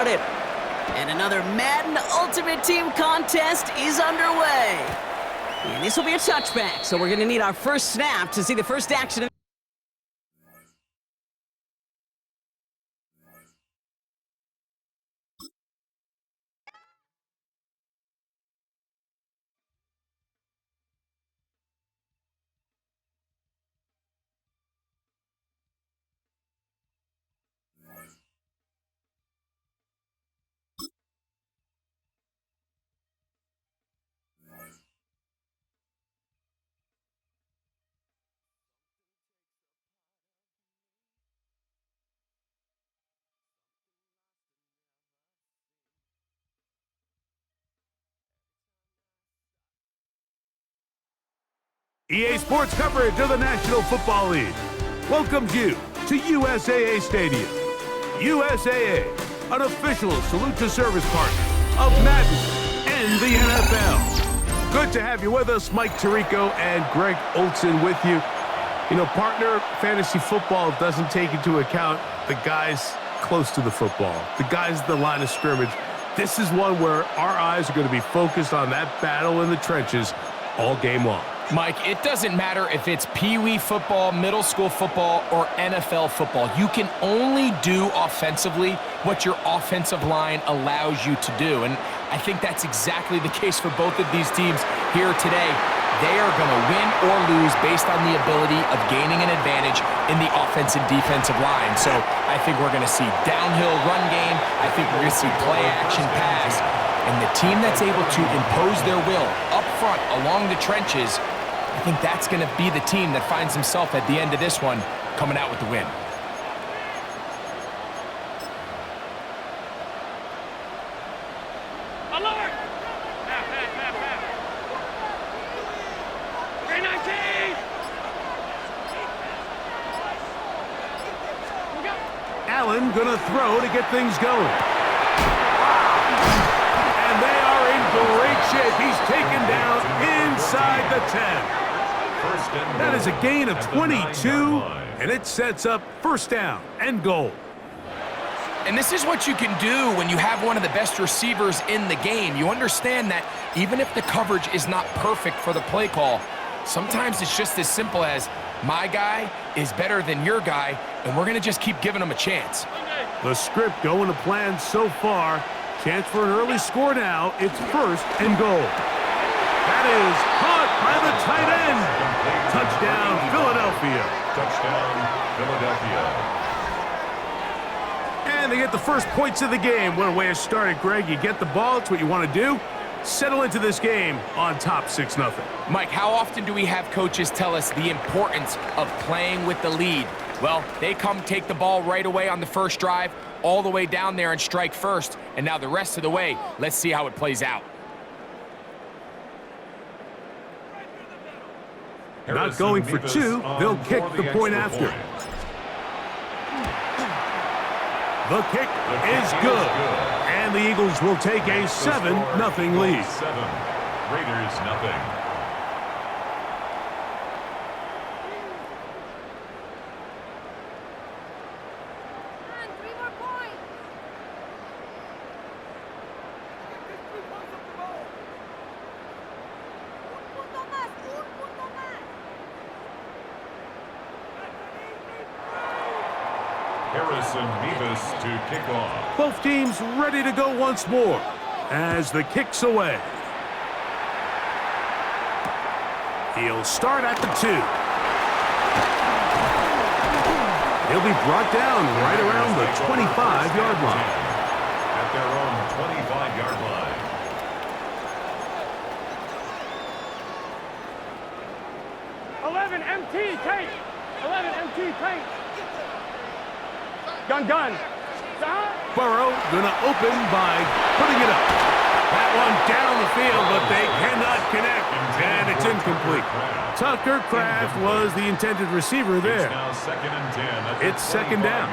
it. And another Madden Ultimate Team contest is underway. And this will be a touchback, so we're going to need our first snap to see the first action. EA Sports coverage of the National Football League welcomes you to USAA Stadium. USAA, an official salute to service partner of Madden and the NFL. Good to have you with us. Mike Tirico and Greg Olson with you. You know, partner, fantasy football doesn't take into account the guys close to the football, the guys at the line of scrimmage. This is one where our eyes are going to be focused on that battle in the trenches all game long. Mike, it doesn't matter if it's Pee-wee football, middle school football, or NFL football. You can only do offensively what your offensive line allows you to do. And I think that's exactly the case for both of these teams here today. They are going to win or lose based on the ability of gaining an advantage in the offensive and defensive line. So I think we're going to see downhill run game. I think we're going to see play action pass. And the team that's able to impose their will up front along the trenches, I think that's going to be the team that finds himself at the end of this one coming out with the win. Alert! 319! Allen gonna throw to get things going. And they are in great shape. He's taken down inside the 10. That is a gain of 22, and it sets up first down and goal. And this is what you can do when you have one of the best receivers in the game. You understand that even if the coverage is not perfect for the play call, sometimes it's just as simple as my guy is better than your guy, and we're going to just keep giving him a chance. The script going to plan so far. Chance for an early score now. It's first and goal. That is caught by the tight end. Touchdown, Philadelphia. Touchdown, Philadelphia. And they get the first points of the game. What a way to start it, Greg. You get the ball. It's what you want to do. Settle into this game on top 6-0. Mike, how often do we have coaches tell us the importance of playing with the lead? Well, they come take the ball right away on the first drive, all the way down there and strike first. And now the rest of the way, let's see how it plays out. Not going for two. They'll kick the point after. The kick is good. And the Eagles will take a 7-0 lead. 7, Raiders nothing. Harrison Mevis to kick off. Both teams ready to go once more as the kick's away. He'll start at the 2. He'll be brought down right around the 25-yard line. At their own 25-yard line. MT, take! 11 MT, take! Gun. Burrow gonna open by putting it up. That one down the field, but they cannot connect, and it's incomplete. Tucker Kraft was the intended receiver there. It's second down.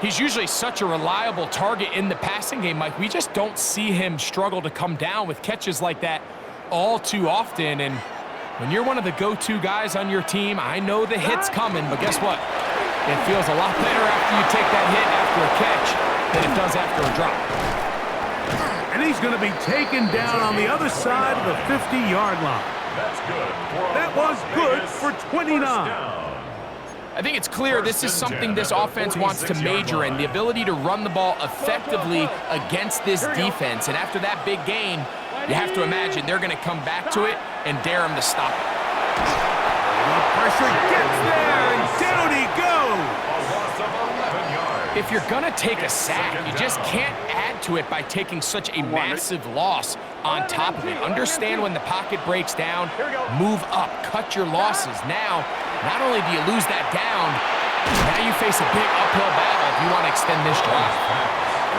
He's usually such a reliable target in the passing game, Mike. We just don't see him struggle to come down with catches like that all too often. And when you're one of the go-to guys on your team, I know the hit's coming, but guess what? It feels a lot better after you take that hit after a catch. than it does after a drop. And he's going to be taken down on the other side of the 50-yard line. That's good. That was good for 29. I think it's clear this is something this offense wants to major in, the ability to run the ball effectively against this defense. And after that big gain, you have to imagine they're going to come back to it and dare him to stop it. The pressure gets there, and down he goes. A loss of 11 yards. If you're going to take a sack, you just can't add to it by taking such a massive loss on top of it. Understand when the pocket breaks down, move up, cut your losses. Now, not only do you lose that down, now you face a big uphill battle if you want to extend this drive.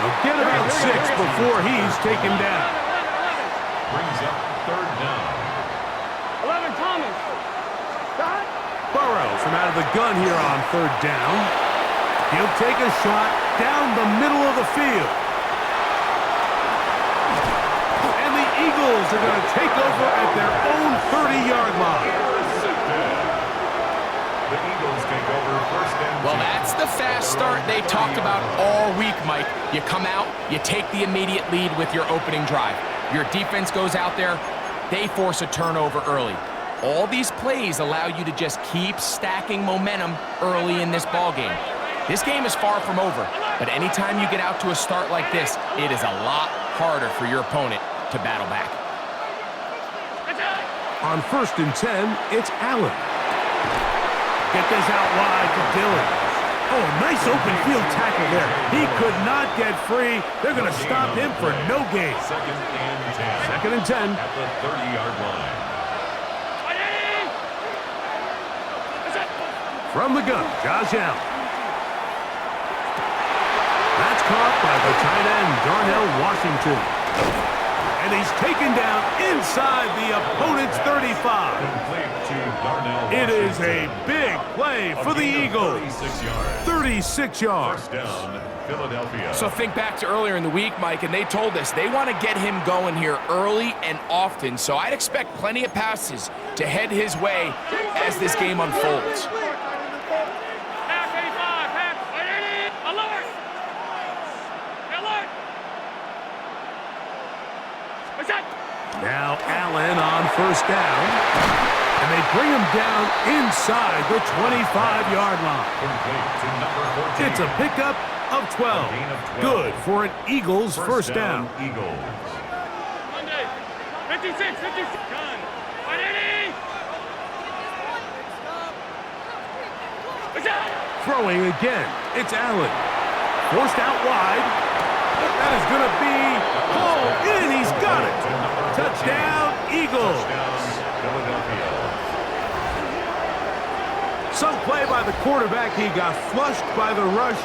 He'll get about 6 before he's taken down. Brings up third down. 11, Thomas. Stop. Burrow from out of the gun here on third down. He'll take a shot down the middle of the field. And the Eagles are going to take over at their own 30-yard line. The Eagles take over first and Well, 10. that's the fast start they talked about all week, Mike. You come out, you take the immediate lead with your opening drive. Your defense goes out there, they force a turnover early. All these plays allow you to just keep stacking momentum early in this ball game. This game is far from over, but anytime you get out to a start like this, it is a lot harder for your opponent to battle back. On first and 10, it's Allen. Get this out wide to Dillon. Oh, nice open field tackle there. He could not get free. They're going to stop him for no gain. Second and 10. Second and 10. At the 30-yard line. From the gun, Josh Allen. That's caught by the tight end, Darnell Washington. And he's taken down inside the opponent's 35. Complete to Darnell It is a Washington. big play for the Eagles. 36 yards. 36 yards. First down, Philadelphia. So think back to earlier in the week, Mike, and they told us they want to get him going here early and often. So I'd expect plenty of passes to head his way as this game unfolds. Pass 85. Pass. Alert. Alert. What's that? Now Allen on first down. And they bring him down inside the 25-yard line. Complete to number 14. It's a pickup of 12. gain of 12. Good for an Eagles first down. Eagles. Monday. 56. 56. Gun. 180. What's that? Throwing again. It's Allen. Forced out wide. That is going to be hauled in. He's got it. Touchdown, Eagles. Touchdown, Philadelphia. Some play by the quarterback. He got flushed by the rush,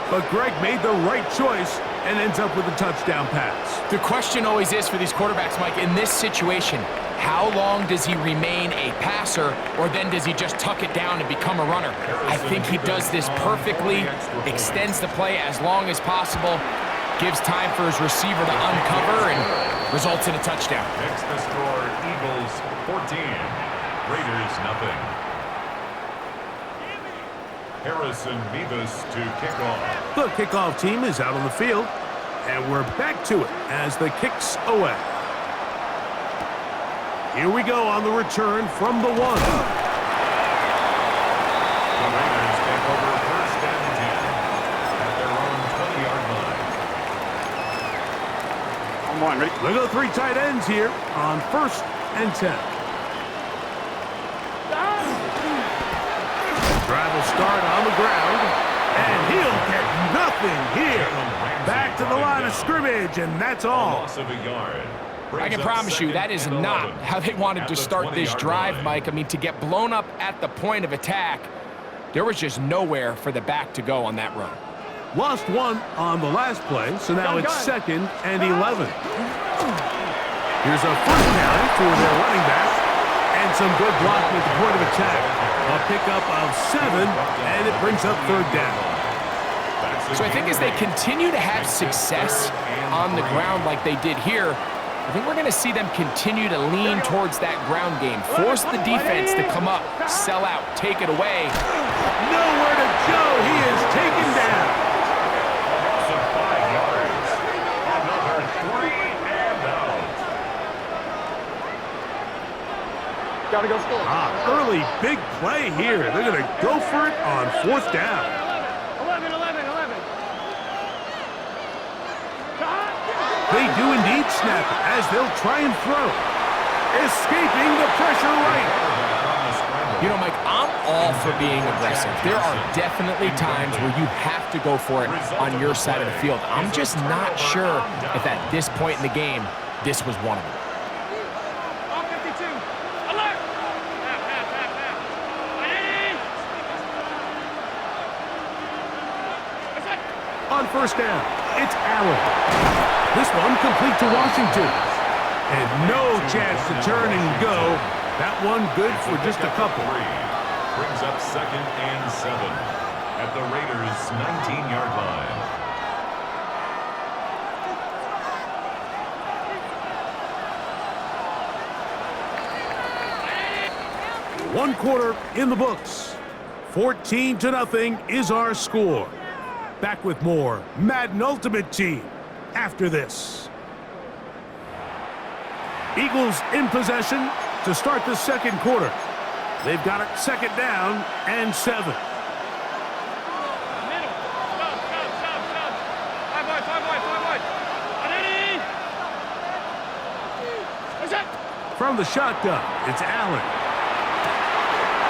but Greg made the right choice and ends up with a touchdown pass. The question always is for these quarterbacks, Mike, in this situation, how long does he remain a passer, or then does he just tuck it down and become a runner? I think he does this perfectly, extends the play as long as possible, gives time for his receiver to uncover, and results in a touchdown. Next the score, Eagles 14, Raiders nothing. Harrison Mevis to kick off. The kickoff team is out on the field, and we're back to it as the kick's away. Here we go on the return from the 1. The Raiders take over first and 10 at their own 20-yard line. Come on, ready? Look at the 3 tight ends here on first and 10. Drive will start on the ground, and he'll get nothing here. Back to the line of scrimmage, and that's A all. loss of a yard. I can promise you that is not how they wanted to start this drive, Mike. I mean, to get blown up at the point of attack, there was just nowhere for the back to go on that run. Lost 1 on the last play, so now it's second and 11. Here's a first down for their running back, and some good blocking at the point of attack. A pickup of 7, and it brings up third down. So I think as they continue to have success on the ground like they did here, I think we're going to see them continue to lean towards that ground game. Force the defense to come up, sell out, take it away. Nowhere to go. He is taken down. Loss of 5 Gotta go score. Early big play here. They're going to go for it on 4th down. 11. They do indeed snap it as they'll try and throw. Escaping the pressure right. You know, Mike, I'm all for being aggressive. There are definitely times where you have to go for it on your side of the field. I'm just not sure if at this point in the game, this was one of them. On 52. Alert! Half. On 1st down, it's Allen. This one complete to Washington. And no chance to turn and go. That one good for just a couple. Brings up 2nd and 7 at the Raiders' 19-yard line. One quarter in the books. 14-0 is our score. Back with more Madden Ultimate Team after this. Eagles in possession to start the 2nd quarter. They've got it 2nd down and 7. Middle. Stop. 5 wide. Ready? What's that? From the shotgun, it's Allen.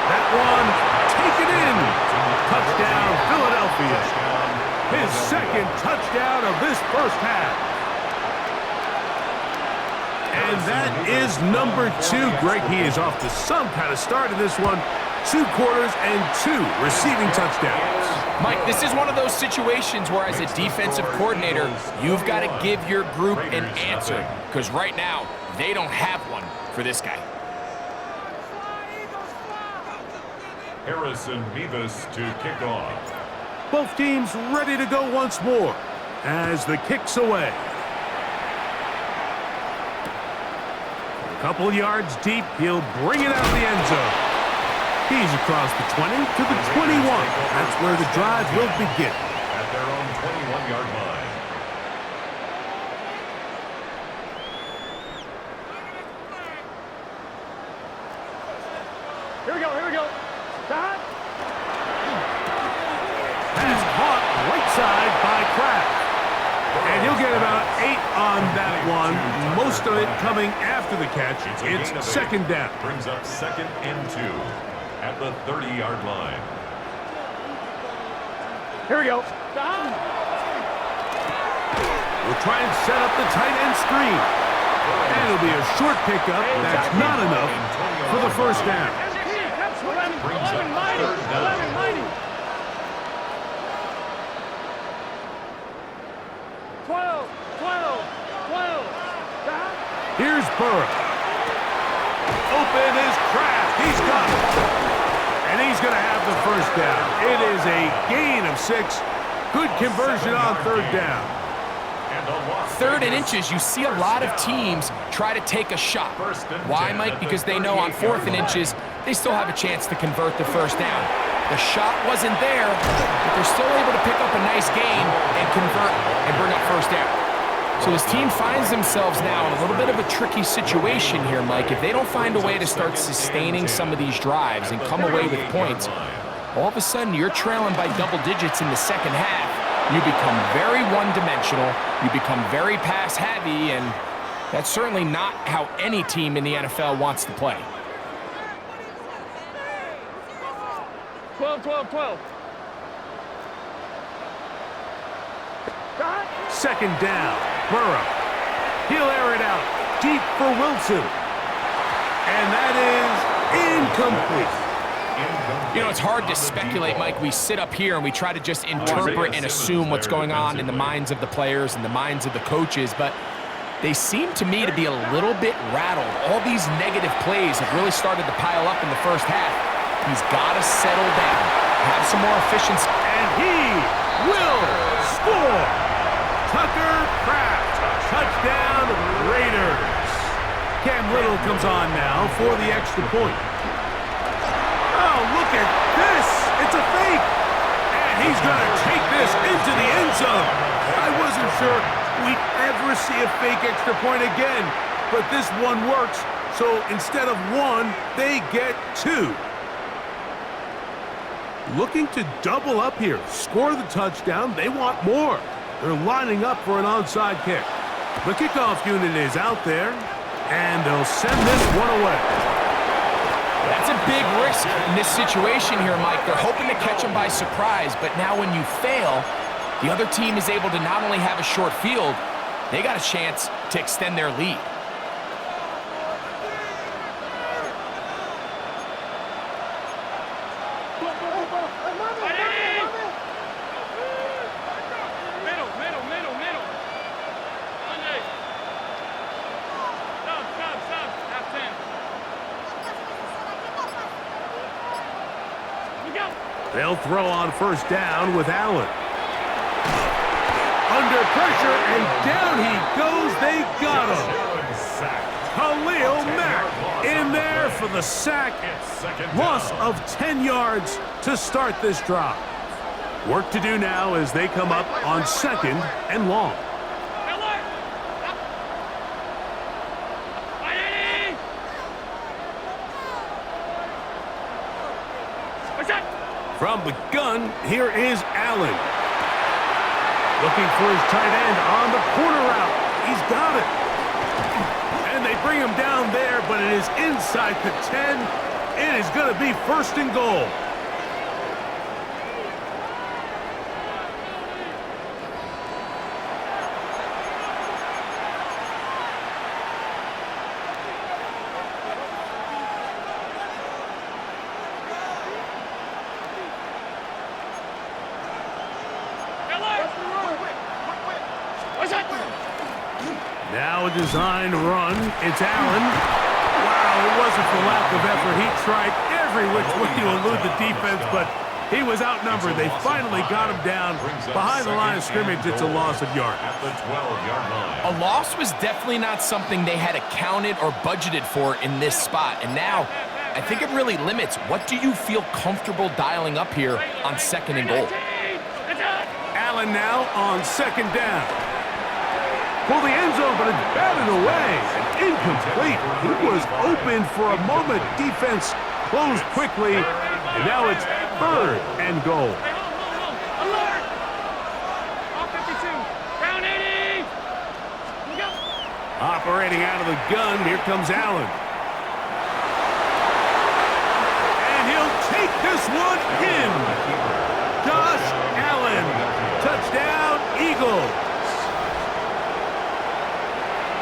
That one taken in. Touchdown, Philadelphia. His 2nd touchdown of this 1st half. And that is number 2. Greg, he is off to some kind of start in this one. 2 quarters and 2 receiving touchdowns. Mike, this is one of those situations where as a defensive coordinator, you've got to give your group an answer. Because right now, they don't have one for this guy. Harrison Beavis to kick off. Both teams ready to go once more as the kick's away. A couple yards deep, he'll bring it out of the end zone. He's across the 20 to the 21. That's where the drive will begin. At their own 21-yard line. Here we go. Stop. Pass caught right side by Kraft. And he'll get about 8 on that one. Most of it coming after the catch. It's 2nd down. Brings up 2nd and 2 at the 30-yard line. Here we go. Stop. We'll try and set up the tight end screen. And it'll be a short pickup. That's not enough for the 1st down. Brings up 3rd down. 12. Stop. Here's Burrow. Open is Kraft. He's got it. And he's going to have the 1st down. It is a gain of 6. Good conversion on 3rd down. 3rd and inches, you see a lot of teams try to take a shot. Why, Mike? Because they know on 4th and inches, they still have a chance to convert the 1st down. The shot wasn't there, but they're still able to pick up a nice gain and convert and bring up 1st down. So this team finds themselves now in a little bit of a tricky situation here, Mike. If they don't find a way to start sustaining some of these drives and come away with points, all of a sudden you're trailing by double digits in the 2nd half. You become very one-dimensional, you become very pass-heavy, and that's certainly not how any team in the NFL wants to play. 12. 2nd down. Burrow. He'll air it out deep for Wilson. And that is incomplete. You know, it's hard to speculate, Mike. We sit up here and we try to just interpret and assume what's going on in the minds of the players and the minds of the coaches, but they seem to me to be a little bit rattled. All these negative plays have really started to pile up in the 1st half. He's got to settle down, have some more efficiency. And he will score. Tucker Kraft. Touchdown, Raiders. Cam Little comes on now for the extra point. Oh, look at this. It's a fake. And he's going to take this into the end zone. I wasn't sure we'd ever see a fake extra point again, but this one works So instead of 1, they get 2. Looking to double up here, score the touchdown. They want more. They're lining up for an onside kick. The kickoff unit is out there, and they'll send this one away. That's a big risk in this situation here, Mike. They're hoping to catch them by surprise, but now when you fail, the other team is able to not only have a short field, they got a chance to extend their lead. They'll throw on first down with Allen. Under pressure, and down he goes. They got him. Khalil Mack in there for the sack. Loss of 10 yards to start this drive. Work to do now as they come up on 2nd and long. From the gun, here is Allen. Looking for his tight end on the corner route. He's got it. And they bring him down there, but it is inside the 10. It is going to be 1st and goal. Now a designed run. It's Allen. Wow, it wasn't for lack of effort. He tried every which way to elude the defense, but he was outnumbered. They finally got him down behind the line of scrimmage. It's a loss of yardage. At the 12-yard line. A loss was definitely not something they had accounted or budgeted for in this spot. And now, I think it really limits what do you feel comfortable dialing up here on 2nd and goal. Allen now on 2nd down. For the end zone, but it's batted away. Incomplete. He was open for a moment. Defense closed quickly, and now it's 3rd and goal. Alert! All 52. Down 80. Go. Operating out of the gun, here comes Allen. And he'll take this one in. Josh Allen. Touchdown, Eagles.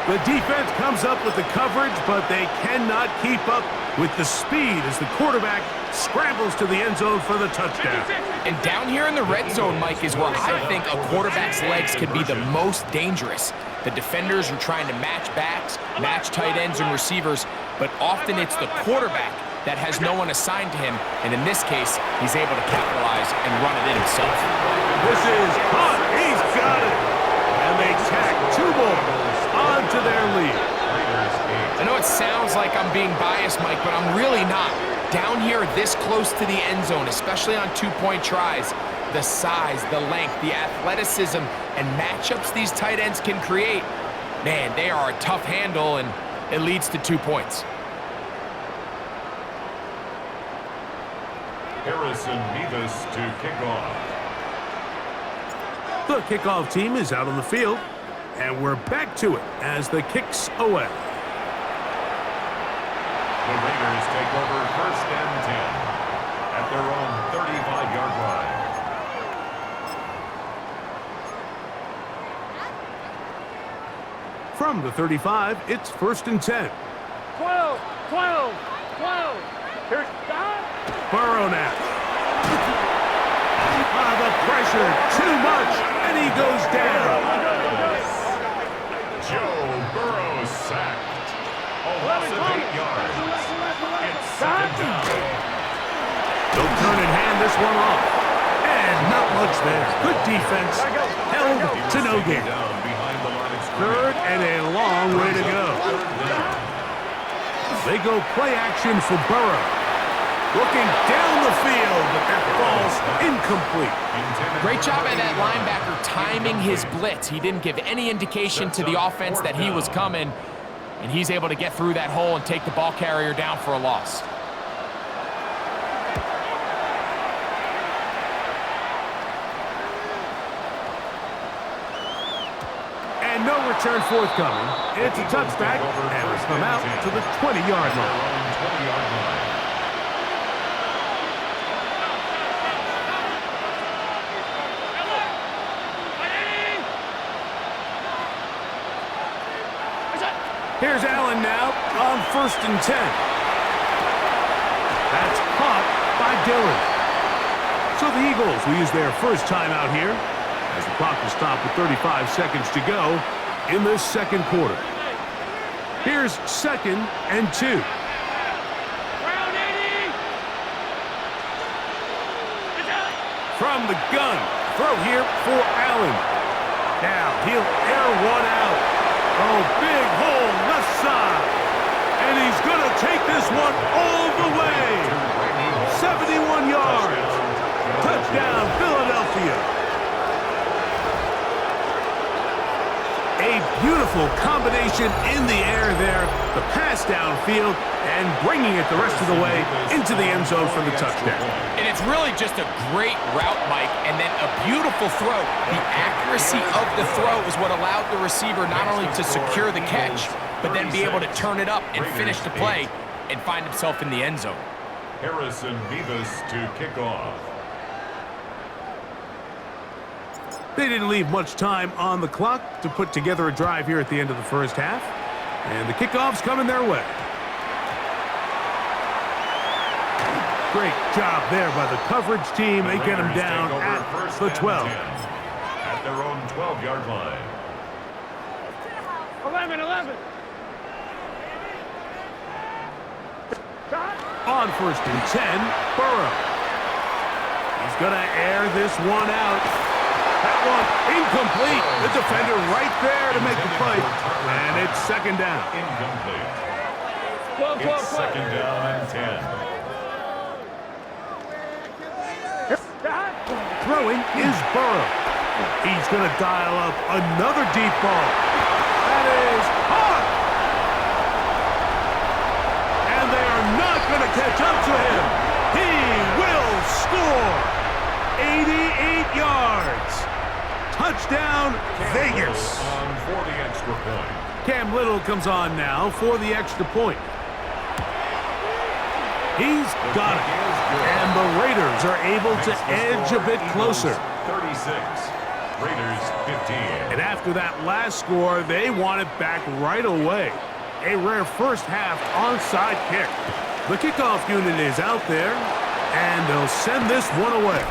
The defense comes up with the coverage, but they cannot keep up with the speed as the quarterback scrambles to the end zone for the touchdown. And down here in the red zone, Mike, is where I think a quarterback's legs can be the most dangerous. The defenders are trying to match backs, match tight ends and receivers, but often it's the quarterback that has no one assigned to him, and in this case, he's able to capitalize and run it in himself. This is caught. He's got it. And they tack 2 more onto their lead. I know it sounds like I'm being biased, Mike, but I'm really not. Down here this close to the end zone, especially on 2-point tries, the size, the length, the athleticism, and matchups these tight ends can create, man, they are a tough handle, and it leads to 2 points. Harrison Mevis to kick off. The kickoff team is out on the field, and we're back to it as the kick's away. The Raiders take over 1st and 10 at their own 35-yard line. From the 35, it's 1st and 10. 12. Here's Don. Burrow now. The pressure, too much, and he goes down. Joe Burrow sacked. A loss of 8 yards. It's 2nd down. They'll turn and hand this one off. And not much there. Good defense. Held to no gain. Down behind the line of scrimmage. 3rd and a long way to go. They go play action for Burrow. Looking down the field, but that ball's incomplete. Great job by that linebacker timing his blitz. He didn't give any indication to the offense that he was coming. and he's able to get through that hole and take the ball carrier down for a loss. And no return forthcoming. It's a touchback, and it's come out to the 20-yard line. Here's Allen now on 1st and 10. That's caught by Dillon. So the Eagles will use their first timeout here as the clock is stopped with 35 seconds to go in this second quarter. Here's 2nd and 2. From the gun, throw here for Allen. Now he'll air one out. Oh, big hole left side. And he's going to take this one all the way. 71 yards. Touchdown, Philadelphia. A beautiful combination in the air there. The pass downfield and bringing it the rest of the way into the end zone for the touchdown. And it's really just a great route, Mike, and then a beautiful throw. The accuracy of the throw is what allowed the receiver not only to secure the catch, but then be able to turn it up and finish the play and find himself in the end zone. Harrison Bevis to kick off. They didn't leave much time on the clock to put together a drive here at the end of the first half. And the kickoff's coming their way. Great job there by the coverage team. They get him down at the 12. At their own 12-yard line. 11. On 1st and 10, Burrow. He's going to air this one out. That one incomplete. The defender right there to make the play. And it's 2nd down. Incomplete. It's 2nd down and 10. Throwing is Burrow. He's going to dial up another deep ball. That is hot. And they are not going to catch up to him. He will score. 88 yards. Touchdown, Vegas. On for the extra point. Cam Little comes on now for the extra point. He's got it. And the Raiders are able to edge a bit closer. 36. Raiders 15. And after that last score, they want it back right away. A rare first half onside kick. The kickoff unit is out there, and they'll send this one away.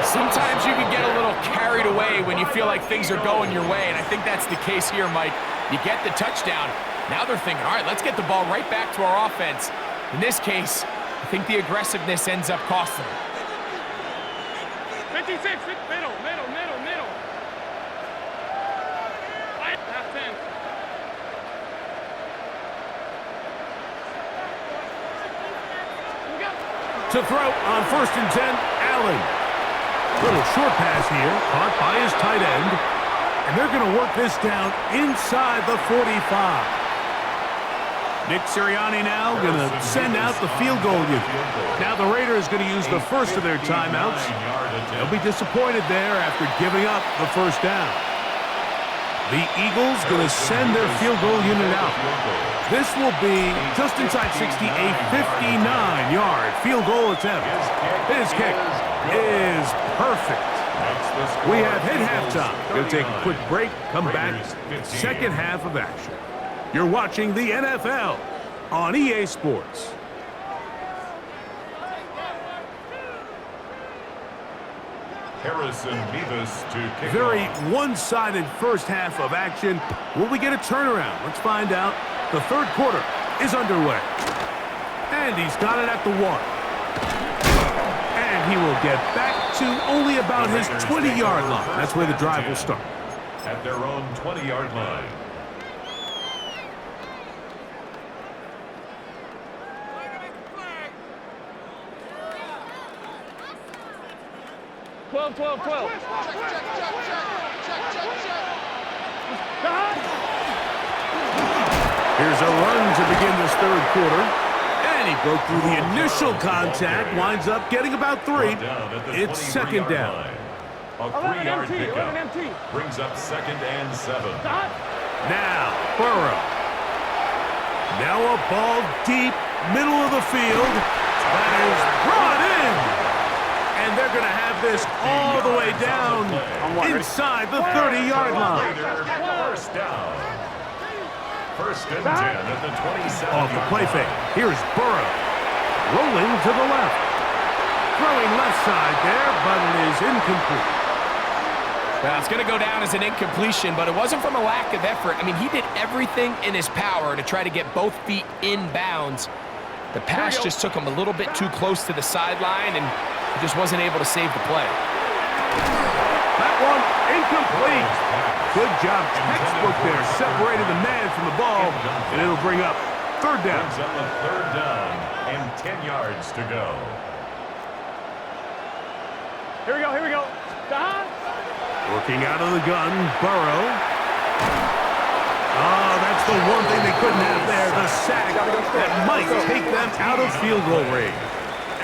Sometimes you can get a little carried away when you feel like things are going your way, and I think that's the case here, Mike. You get the touchdown. Now they're thinking, all right, let's get the ball right back to our offense. In this case, I think the aggressiveness ends up costing them. 56, middle. Half 10. To throw on 1st and 10, Allen. Little short pass here, caught by his tight end. And they're going to work this down inside the 45. Nick Sirianni now going to send out the field goal unit. Now the Raiders going to use the first of their timeouts. They'll be disappointed there after giving up the first down. The Eagles going to send their field goal unit out. This will be just inside 60, a 59-yard field goal attempt. His kick is perfect. We have hit halftime. Going to take a quick break, come back, second half of action. You're watching the NFL on EA Sports. Harrison Bevis to kick Very off. one-sided first half of action. Will we get a turnaround? Let's find out. The third quarter is underway. And he's got it at the 1. And he will get back to only about his 20-yard line. That's where the drive will start. At their own 20-yard line. 12. Check. Here's a run to begin this third quarter. And he broke through the initial contact, winds up getting about 3. It's second down. A 3-yard pickup brings up 2nd and 7. Now, Burrow. Now a ball deep, middle of the field. That is brought in. And they're going to have this all the way down inside the 30-yard line. First down. 1st and 10 at the 27. Off the play fake. Here's Burrow. Rolling to the left. Throwing left side there, but it is incomplete. Well, it's going to go down as an incompletion, but it wasn't from a lack of effort. I mean, he did everything in his power to try to get both feet in bounds. The pass just took him a little bit too close to the sideline, and he just wasn't able to save the play. That one incomplete. Good job, textbook there, separating the man from the ball, and it'll bring up 3rd down. Brings up a 3rd down and 10 yards to go. Here we go. Working out of the gun, Burrow. Oh, that's the one thing they couldn't have there, the sack that might take them out of field goal range.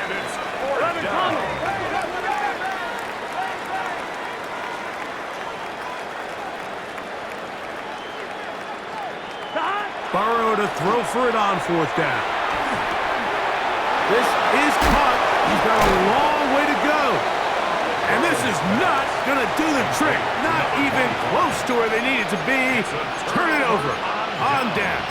And it's 4th down. Burrow to throw for it on 4th down. This is caught. He's got a long way to go. And this is not going to do the trick. Not even close to where they need it to be. Turn it over. On down.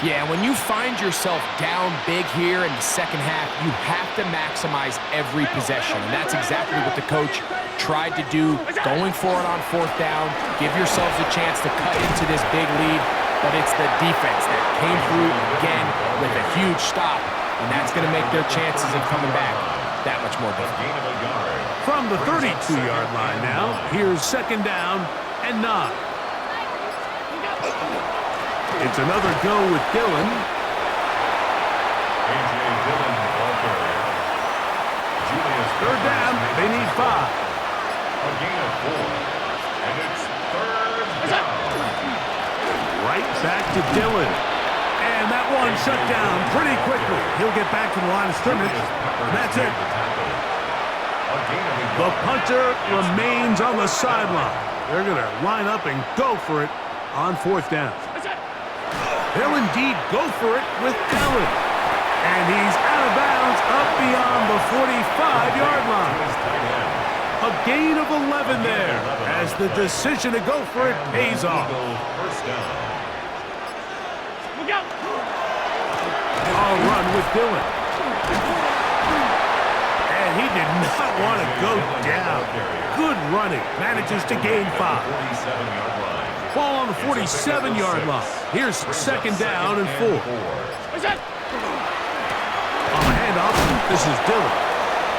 Yeah, when you find yourself down big here in the second half, you have to maximize every possession. And that's exactly what the coach tried to do, going for it on 4th down. Give yourselves a chance to cut into this big lead. But it's the defense that came through again with a huge stop. And that's going to make their chances of coming back that much more difficult. From the 32-yard line now, here's 2nd down and 9. It's another go with Dillon. A.J. Dillon, ball carrier. Julius 3rd down, they need 5. A gain of 4. And it's 3rd down. Right back to Dillon. And that one shut down pretty quickly. He'll get back to the line of scrimmage. And that's it. The punter remains on the sideline. They're going to line up and go for it on 4th down. They'll indeed go for it with Allen. And he's out of bounds up beyond the 45-yard line. A gain of 11 there as the decision to go for it pays off. First down. I'll run with Dillon. And he did not want to go down. Good running. Manages to gain 5. 47-yard line. Ball on the 47-yard line. Here's 2nd down and 4. On the handoff, this is Dillon.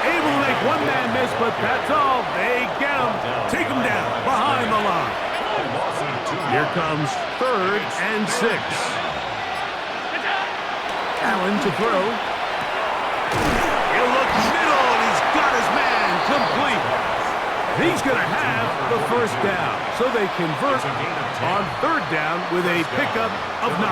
Able to make one man miss, but that's all. They get him. Take him down behind the line. Here comes 3rd and 6. Allen to throw. He'll look middle, and he's got his man complete. He's going to have the 1st down, so they convert on 3rd down with a pickup of 9.